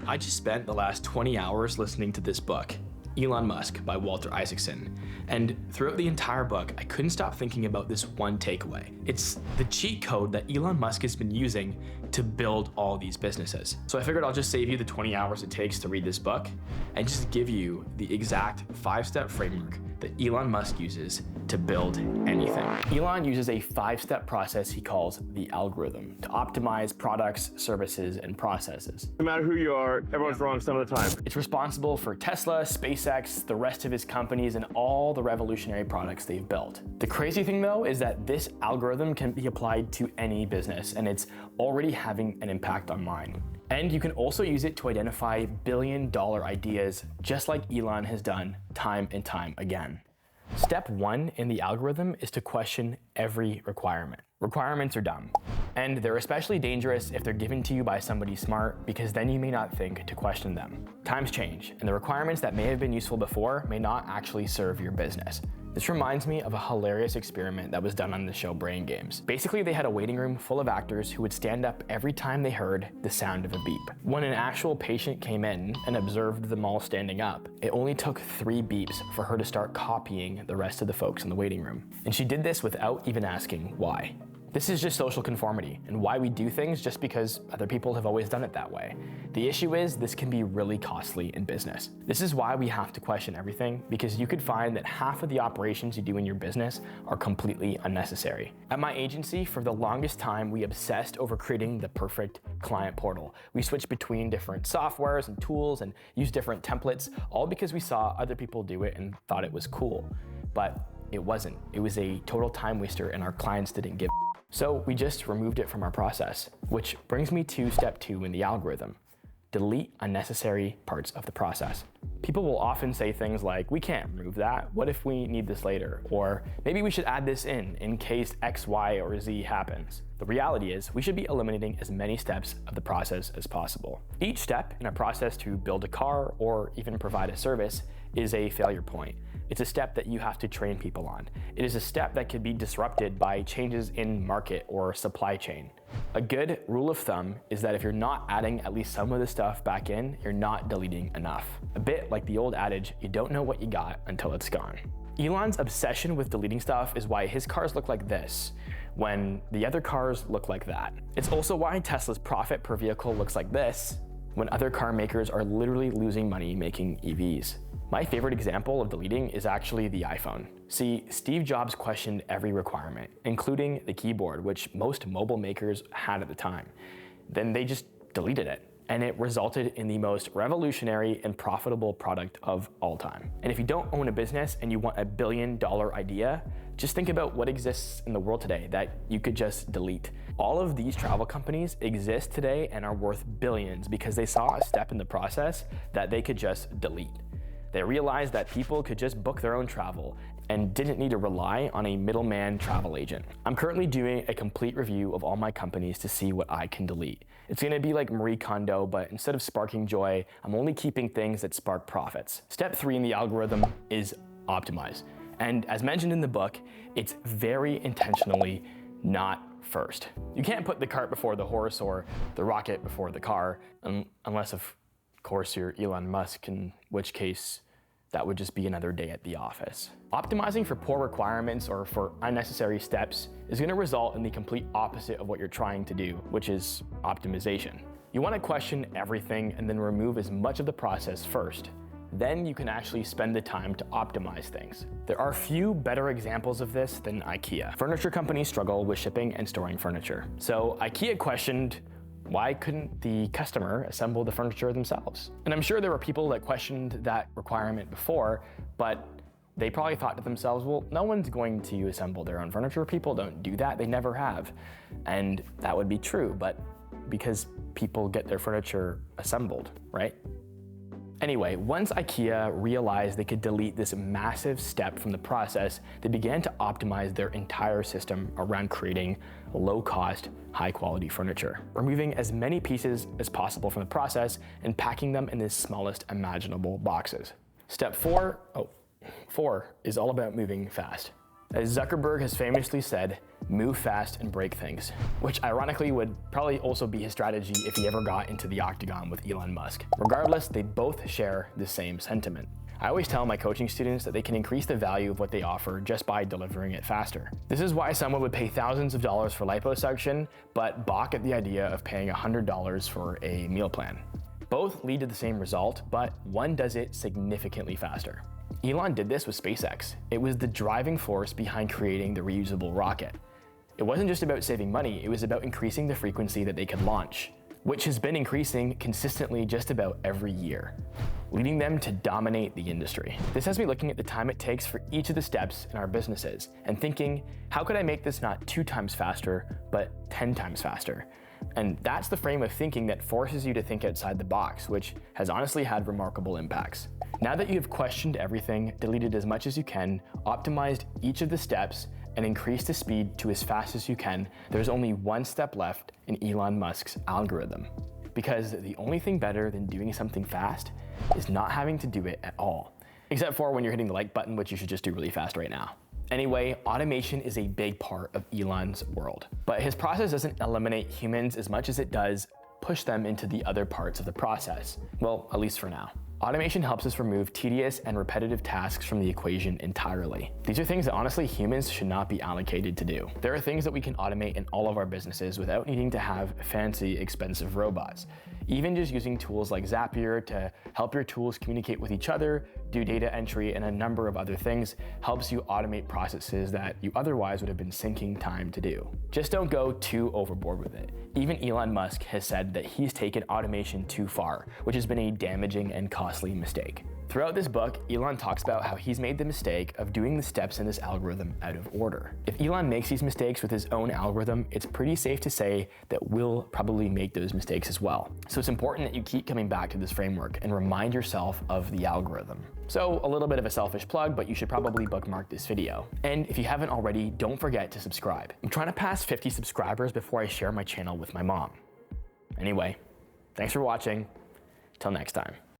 I just spent the last 20 hours listening to this book, Elon Musk by Walter Isaacson. And throughout the entire book, I couldn't stop thinking about this one takeaway. It's the cheat code that Elon Musk has been using to build all these businesses. So I figured I'll just save you the 20 hours it takes to read this book and just give you the exact 5-step framework that Elon Musk uses to build anything. Elon uses a 5-step process he calls the algorithm to optimize products, services, and processes. No matter who you are, everyone's wrong some of the time. It's responsible for Tesla, SpaceX, the rest of his companies, and all the revolutionary products they've built. The crazy thing though is that this algorithm can be applied to any business, and it's already having an impact on mine. And you can also use it to identify billion-dollar ideas, just like Elon has done time and time again. Step 1 in the algorithm is to question every requirement. Requirements are dumb, and they're especially dangerous if they're given to you by somebody smart, because then you may not think to question them. Times change, and the requirements that may have been useful before may not actually serve your business. This reminds me of a hilarious experiment that was done on the show Brain Games. Basically, they had a waiting room full of actors who would stand up every time they heard the sound of a beep. When an actual patient came in and observed them all standing up, it only took 3 beeps for her to start copying the rest of the folks in the waiting room. And she did this without even asking why. This is just social conformity and why we do things just because other people have always done it that way. The issue is this can be really costly in business. This is why we have to question everything, because you could find that half of the operations you do in your business are completely unnecessary. At my agency, for the longest time, we obsessed over creating the perfect client portal. We switched between different softwares and tools and used different templates, all because we saw other people do it and thought it was cool. But it wasn't. It was a total time waster and our clients didn't give a. So we just removed it from our process, which brings me to step 2 in the algorithm. Delete unnecessary parts of the process. People will often say things like, we can't remove that. What if we need this later? Or maybe we should add this in case X, Y, or Z happens. The reality is we should be eliminating as many steps of the process as possible. Each step in a process to build a car or even provide a service is a failure point. It's a step that you have to train people on. It is a step that could be disrupted by changes in market or supply chain. A good rule of thumb is that if you're not adding at least some of the stuff back in, you're not deleting enough. A bit like the old adage, you don't know what you got until it's gone. Elon's obsession with deleting stuff is why his cars look like this, when the other cars look like that. It's also why Tesla's profit per vehicle looks like this, when other car makers are literally losing money making EVs. My favorite example of deleting is actually the iPhone. See, Steve Jobs questioned every requirement, including the keyboard, which most mobile makers had at the time. Then they just deleted it, and it resulted in the most revolutionary and profitable product of all time. And if you don't own a business and you want a billion-dollar idea, just think about what exists in the world today that you could just delete. All of these travel companies exist today and are worth billions because they saw a step in the process that they could just delete. They realized that people could just book their own travel and didn't need to rely on a middleman travel agent. I'm currently doing a complete review of all my companies to see what I can delete. It's gonna be like Marie Kondo, but instead of sparking joy, I'm only keeping things that spark profits. Step 3 in the algorithm is optimize. And as mentioned in the book, it's very intentionally not first. You can't put the cart before the horse or the rocket before the car, unless of course you're Elon Musk, in which case that would just be another day at the office. Optimizing for poor requirements or for unnecessary steps is going to result in the complete opposite of what you're trying to do, which is optimization. You want to question everything and then remove as much of the process first. Then you can actually spend the time to optimize things. There are few better examples of this than IKEA. Furniture companies struggle with shipping and storing furniture. So IKEA questioned, why couldn't the customer assemble the furniture themselves? And I'm sure there were people that questioned that requirement before, but they probably thought to themselves, well, no one's going to assemble their own furniture. People don't do that, they never have. And that would be true, but because people get their furniture assembled, right? Anyway, once IKEA realized they could delete this massive step from the process, they began to optimize their entire system around creating low-cost, high-quality furniture, removing as many pieces as possible from the process and packing them in the smallest imaginable boxes. Step 4 is all about moving fast. As Zuckerberg has famously said, move fast and break things, which ironically would probably also be his strategy if he ever got into the octagon with Elon Musk. Regardless, they both share the same sentiment. I always tell my coaching students that they can increase the value of what they offer just by delivering it faster. This is why someone would pay thousands of dollars for liposuction, but balk at the idea of paying $100 for a meal plan. Both lead to the same result, but one does it significantly faster. Elon did this with SpaceX. It was the driving force behind creating the reusable rocket. It wasn't just about saving money, it was about increasing the frequency that they could launch, which has been increasing consistently just about every year, leading them to dominate the industry. This has me looking at the time it takes for each of the steps in our businesses and thinking, how could I make this not 2 times faster, but 10 times faster? And that's the frame of thinking that forces you to think outside the box, which has honestly had remarkable impacts. Now that you have questioned everything, deleted as much as you can, optimized each of the steps, and increased the speed to as fast as you can, there's only one step left in Elon Musk's algorithm. Because the only thing better than doing something fast is not having to do it at all. Except for when you're hitting the like button, which you should just do really fast right now. Anyway, automation is a big part of Elon's world. But his process doesn't eliminate humans as much as it does push them into the other parts of the process. Well, at least for now. Automation helps us remove tedious and repetitive tasks from the equation entirely. These are things that honestly humans should not be allocated to do. There are things that we can automate in all of our businesses without needing to have fancy, expensive robots. Even just using tools like Zapier to help your tools communicate with each other, do data entry, and a number of other things helps you automate processes that you otherwise would have been sinking time to do. Just don't go too overboard with it. Even Elon Musk has said that he's taken automation too far, which has been a damaging and costly mistake. Throughout this book, Elon talks about how he's made the mistake of doing the steps in this algorithm out of order. If Elon makes these mistakes with his own algorithm, it's pretty safe to say that we'll probably make those mistakes as well. So it's important that you keep coming back to this framework and remind yourself of the algorithm. So a little bit of a selfish plug, but you should probably bookmark this video. And if you haven't already, don't forget to subscribe. I'm trying to pass 50 subscribers before I share my channel with my mom. Anyway, thanks for watching. Till next time.